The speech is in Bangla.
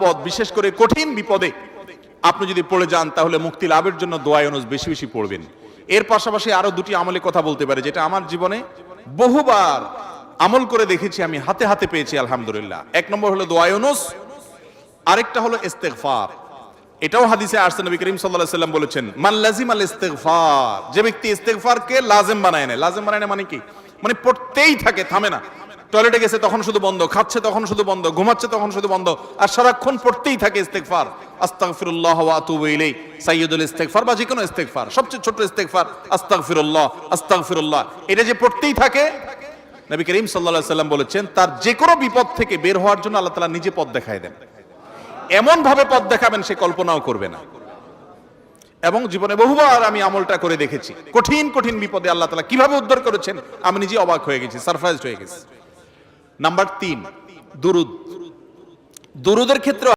পদ, বিশেষ করে কঠিন বিপদে আপনি যদি পড়ে যান তাহলে মুক্তি লাভের জন্য দোয়া ইউনুস বেশি বেশি পড়বেন। এর পাশাপাশি আরো দুটি আমলে কথা বলতে পারে, যেটা আমার জীবনে বহুবার আমল করে দেখেছি, আমি হাতে হাতে পেয়েছি আলহামদুলিল্লাহ। এক নম্বর হলো দোয়া ইউনুস, আরেকটা হলো ইস্তেগফার। এটাও হাদিসে আসছে, নবী করিম সাল্লাল্লাহু আলাইহি ওয়াসাল্লাম বলেছেন, মান লাজিমাল ইস্তেগফার, যে ব্যক্তি ইস্তেগফারকে লাজিম বানায় নেয়। লাজিম বানায় নেয় মানে কি? মানে পড়তেই থাকে, থামে না। টয়লেটে গেছে তখন শুধু বন্ধ, খাচ্ছে তখন শুধু বন্ধ, ঘুমাচ্ছে তখন শুধু বন্ধ, আর সারাক্ষণ পড়তেই থাকে ইস্তেগফার। আস্তাগফিরুল্লাহ ওয়া আতুবু ইলাইহি, সাইয়্যিদুল ইস্তেগফার বা যে কোনো ইস্তেগফার, সবচেয়ে ছোট ইস্তেগফার আস্তাগফিরুল্লাহ আস্তাগফিরুল্লাহ। এটা যে পড়তেই থাকে, নবী করিম সাল্লাল্লাহু আলাইহি ওয়াসাল্লাম বলেছেন, তার যে কোনো বিপদ থেকে বের হওয়ার জন্য আল্লাহ তাআলা নিজে পথ দেখায় দেন। এমন ভাবে পথ দেখাবেন সে কল্পনাও করবে না। এবং জীবনে বহুবার আমি আমলটা করে দেখেছি, কঠিন কঠিন বিপদে আল্লাহ তাআলা কিভাবে উদ্ধার করেছেন আমি নিজে অবাক হয়ে গেছি, সারপ্রাইজড হয়ে গেছি। নাম্বার 3, দুরুদ। দুরুদের ক্ষেত্রে